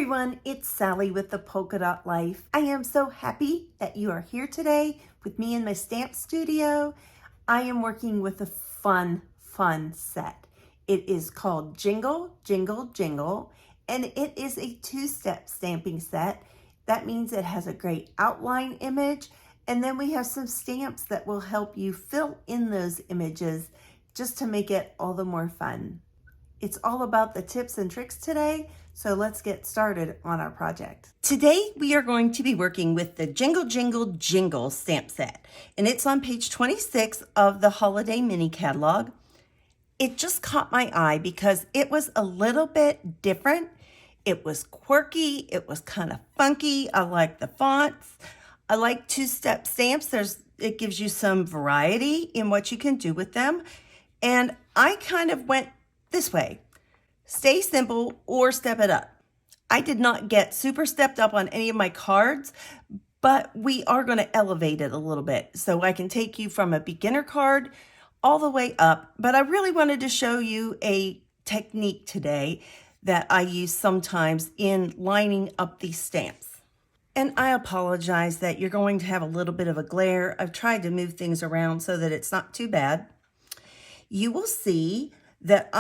everyone, it's Sally with the Polka Dot Life. I am so happy that you are here today with me in my stamp studio. I am working with a fun set. It is called Jingle Jingle Jingle, and it is a two-step stamping set. That means it has a great outline image, and then we have some stamps that will help you fill in those images just to make it all the more fun. It's all about the tips and tricks today, so let's get started on our project. Today we are going to be working with the Jingle Jingle Jingle stamp set, and it's on page 26 of the Holiday Mini Catalog. It just caught my eye because it was a little bit different. It was quirky, it was kind of funky. I like the fonts. I like two-step stamps. It gives you some variety in what you can do with them. And I kind of went this way: stay simple or step it up. I did not get super stepped up on any of my cards, but we are going to elevate it a little bit. So I can take you from a beginner card all the way up, but I really wanted to show you a technique today that I use sometimes in lining up these stamps. And I apologize that you're going to have a little bit of a glare. I've tried to move things around so that it's not too bad. You will see that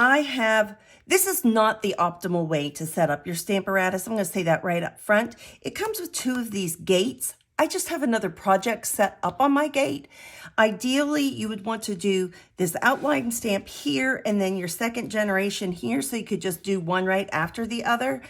this is not the optimal way to set up your Stamparatus. I'm going to say that right up front. It comes with two of these gates. I just have another project set up on my gate. Ideally, you would want to do this outline stamp here and then your second generation here, so you could just do one right after the other.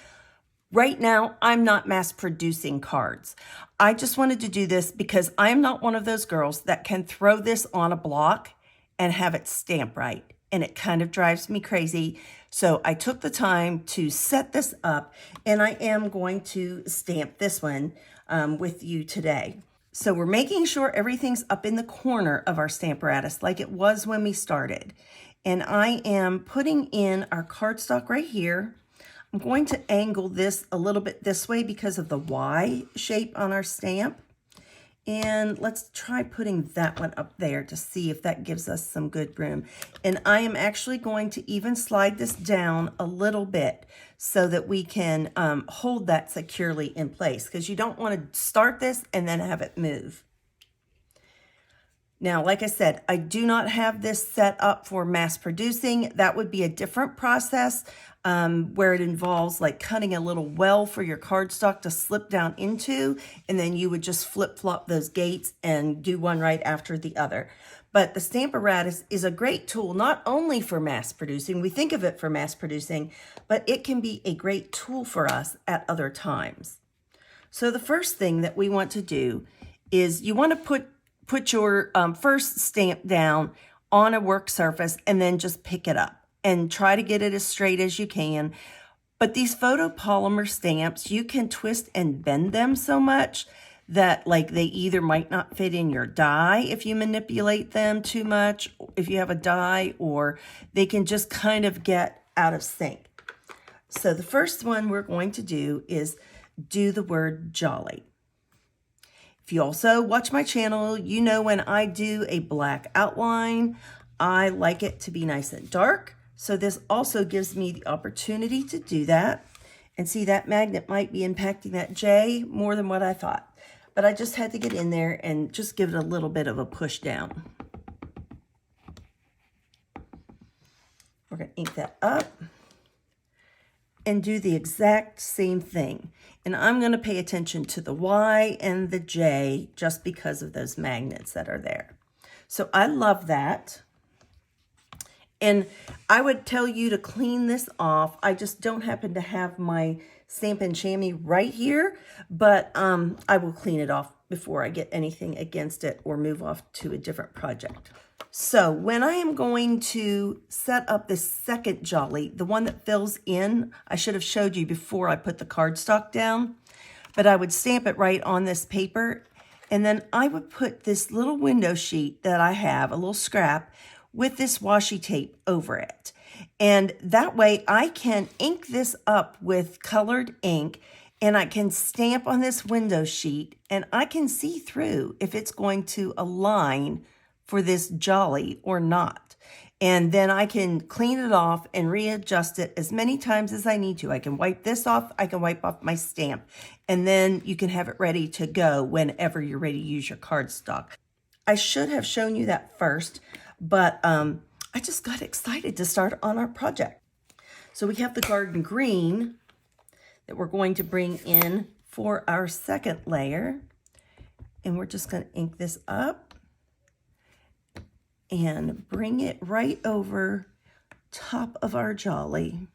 Right now, I'm not mass producing cards. I just wanted to do this because I'm not one of those girls that can throw this on a block and have it stamp right. And it kind of drives me crazy. So I took the time to set this up, and I am going to stamp this one with you today. So we're making sure everything's up in the corner of our Stamparatus like it was when we started. And I am putting in our cardstock right here. I'm going to angle this a little bit this way because of the Y shape on our stamp. And let's try putting that one up there to see if that gives us some good room. And I am actually going to even slide this down a little bit so that we can hold that securely in place, because you don't want to start this and then have it move. Now, like I said, I do not have this set up for mass producing. That would be a different process where it involves like cutting a little well for your cardstock to slip down into, and then you would just flip-flop those gates and do one right after the other. But the Stamparatus is a great tool, not only for mass producing, we think of it for mass producing, but it can be a great tool for us at other times. So the first thing that we want to do is you want to put your first stamp down on a work surface and then just pick it up and try to get it as straight as you can. But these photopolymer stamps, you can twist and bend them so much that like they either might not fit in your die if you manipulate them too much, if you have a die, or they can just kind of get out of sync. So the first one we're going to do is do the word jolly. If you also watch my channel, you know when I do a black outline, I like it to be nice and dark. So this also gives me the opportunity to do that. And see, that magnet might be impacting that J more than what I thought. But I just had to get in there and just give it a little bit of a push down. We're going to ink that up and do the exact same thing. And I'm going to pay attention to the Y and the J just because of those magnets that are there. So I love that. And I would tell you to clean this off. I just don't happen to have my Stampin' Chamois right here, but I will clean it off before I get anything against it or move off to a different project. So when I am going to set up this second jolly, the one that fills in, I should have showed you before I put the cardstock down, but I would stamp it right on this paper. And then I would put this little window sheet that I have, a little scrap, with this washi tape over it. And that way I can ink this up with colored ink, and I can stamp on this window sheet, and I can see through if it's going to align for this jolly or not. And then I can clean it off and readjust it as many times as I need to. I can wipe this off. I can wipe off my stamp. And then you can have it ready to go whenever you're ready to use your cardstock. I should have shown you that first, but I just got excited to start on our project. So we have the garden green that we're going to bring in for our second layer. And we're just going to ink this up and bring it right over top of our jolly.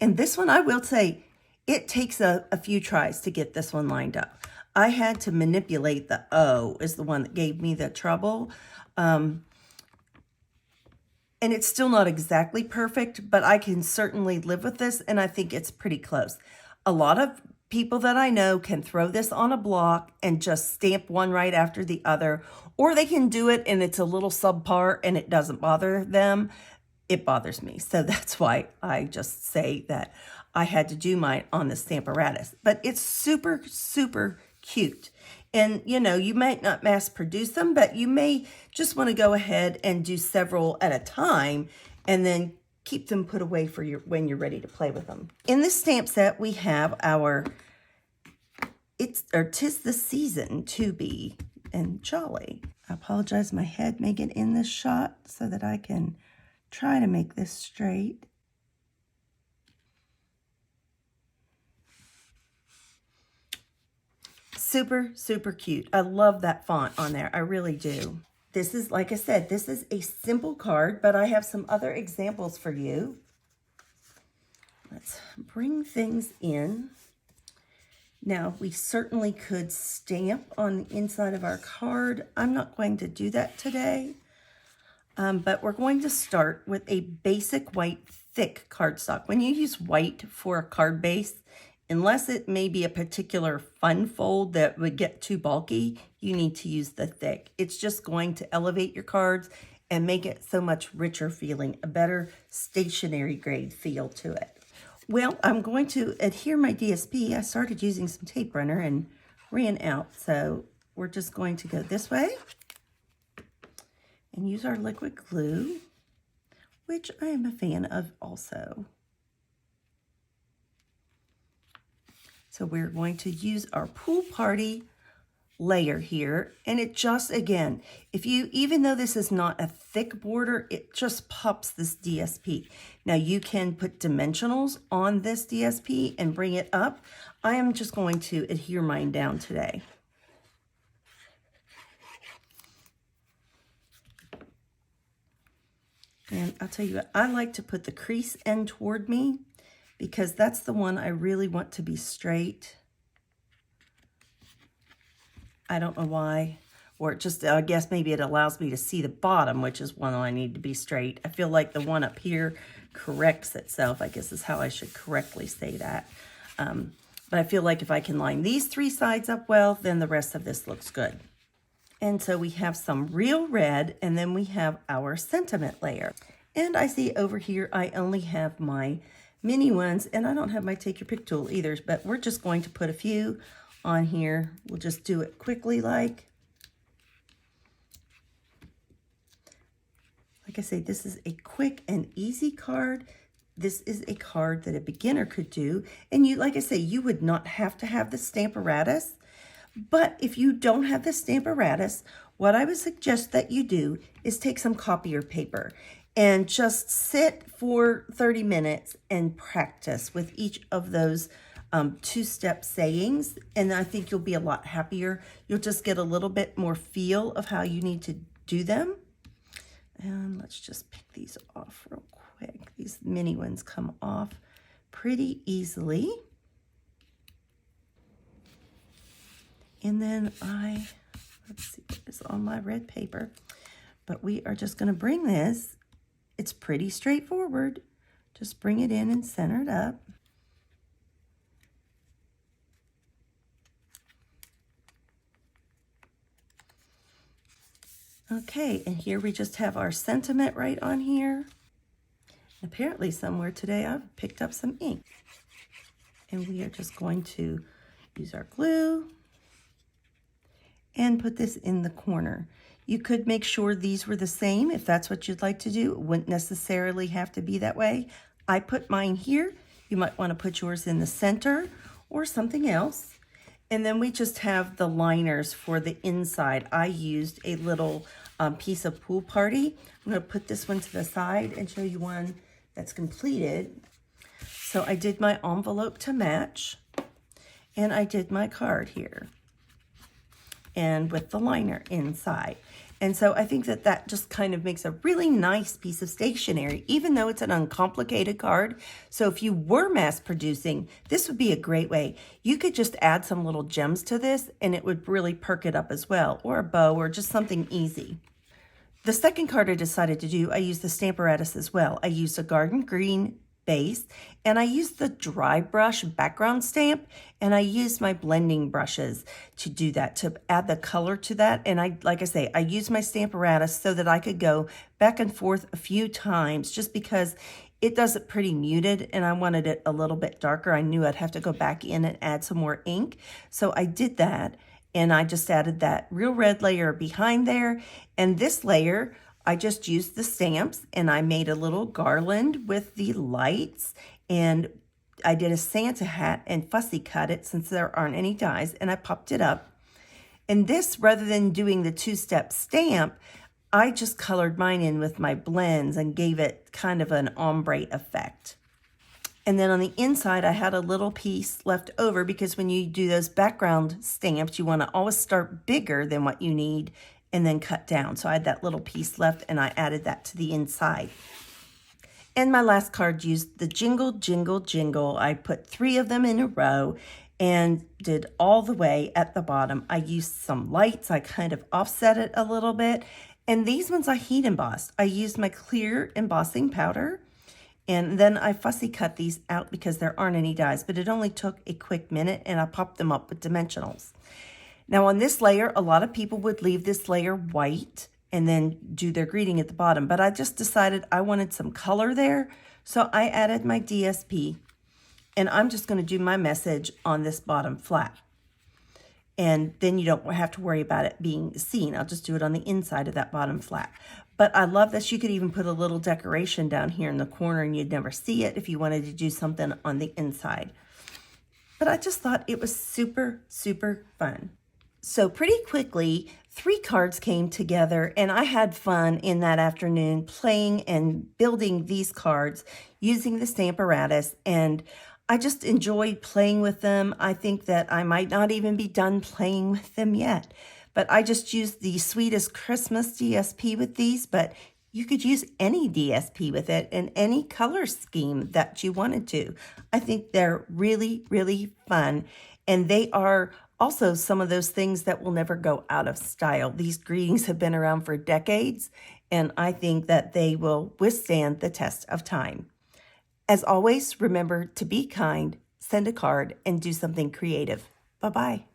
And this one, I will say, it takes a few tries to get this one lined up. I had to manipulate the O is the one that gave me the trouble. And it's still not exactly perfect, but I can certainly live with this, and I think it's pretty close. A lot of people that I know can throw this on a block and just stamp one right after the other, or they can do it and it's a little subpar and it doesn't bother them. It bothers me. So that's why I just say that I had to do mine on the Stamparatus. But it's super, super cute. And, you know, you might not mass produce them, but you may just want to go ahead and do several at a time and then keep them put away for when you're ready to play with them. In this stamp set, we have our 'Tis the Season to Be and Jolly. I apologize, my head may get in this shot so that I can try to make this straight. Super, super cute. I love that font on there. I really do. This is, like I said, this is a simple card, but I have some other examples for you. Let's bring things in. Now, we certainly could stamp on the inside of our card. I'm not going to do that today, but we're going to start with a basic white thick cardstock. When you use white for a card base, unless it may be a particular fun fold that would get too bulky, you need to use the thick. It's just going to elevate your cards and make it so much richer feeling, a better stationery grade feel to it. Well, I'm going to adhere my DSP. I started using some tape runner and ran out. So we're just going to go this way and use our liquid glue, which I am a fan of also. So we're going to use our Pool Party layer here. And it just, again, even though this is not a thick border, it just pops this DSP. Now you can put dimensionals on this DSP and bring it up. I am just going to adhere mine down today. And I'll tell you what, I like to put the crease end toward me because that's the one I really want to be straight. I don't know why, or it just, I guess maybe it allows me to see the bottom, which is one I need to be straight. I feel like the one up here corrects itself, I guess is how I should correctly say that. But I feel like if I can line these three sides up well, then the rest of this looks good. And so we have some real red, and then we have our sentiment layer. And I see over here, I only have my mini ones, and I don't have my take your pick tool either, but we're just going to put a few on here. We'll just do it quickly like I say, this is a quick and easy card. This is a card that a beginner could do. And you, like I say, you would not have to have the Stamparatus. But if you don't have the Stamparatus, what I would suggest that you do is take some copier paper and just sit for 30 minutes and practice with each of those two-step sayings. And I think you'll be a lot happier. You'll just get a little bit more feel of how you need to do them. And let's just pick these off real quick. These mini ones come off pretty easily. And then let's see what is on my red paper. But we are just going to bring this. It's pretty straightforward. Just bring it in and center it up. Okay, and here we just have our sentiment right on here. Apparently somewhere today I've picked up some ink. And we are just going to use our glue and put this in the corner. You could make sure these were the same if that's what you'd like to do. It wouldn't necessarily have to be that way. I put mine here. You might want to put yours in the center or something else. And then we just have the liners for the inside. I used a little piece of Pool Party. I'm going to put this one to the side and show you one that's completed. So I did my envelope to match, and I did my card here, and with the liner inside. And so I think that that just kind of makes a really nice piece of stationery, even though it's an uncomplicated card. So if you were mass producing, this would be a great way. You could just add some little gems to this and it would really perk it up as well, or a bow, or just something easy. The second card I decided to do, I used the Stamparatus as well. I used a garden green base, and I used the dry brush background stamp, and I used my blending brushes to do that, to add the color to that. And like I say, I used my Stamparatus so that I could go back and forth a few times, just because it does it pretty muted and I wanted it a little bit darker. I knew I'd have to go back in and add some more ink. So I did that, and I just added that real red layer behind there. And this layer, I just used the stamps, and I made a little garland with the lights, and I did a Santa hat and fussy cut it since there aren't any dies, and I popped it up. And this, rather than doing the two-step stamp, I just colored mine in with my blends and gave it kind of an ombre effect. And then on the inside, I had a little piece left over, because when you do those background stamps, you want to always start bigger than what you need and then cut down. So I had that little piece left, and I added that to the inside. And my last card used the Jingle Jingle Jingle. I put 3 of them in a row and did all the way at the bottom. I used some lights. I kind of offset it a little bit. And these ones I heat embossed. I used my clear embossing powder, and then I fussy cut these out because there aren't any dies, but it only took a quick minute, and I popped them up with dimensionals. Now on this layer, a lot of people would leave this layer white and then do their greeting at the bottom, but I just decided I wanted some color there, so I added my DSP, and I'm just going to do my message on this bottom flat. And then you don't have to worry about it being seen. I'll just do it on the inside of that bottom flat. But I love this. You could even put a little decoration down here in the corner and you'd never see it if you wanted to do something on the inside. But I just thought it was super, super fun. So pretty quickly, 3 cards came together, and I had fun in that afternoon playing and building these cards using the Stamparatus, and I just enjoyed playing with them. I think that I might not even be done playing with them yet, but I just used the Sweetest Christmas DSP with these, but you could use any DSP with it in any color scheme that you wanted to. I think they're really, really fun, and they are also some of those things that will never go out of style. These greetings have been around for decades, and I think that they will withstand the test of time. As always, remember to be kind, send a card, and do something creative. Bye-bye.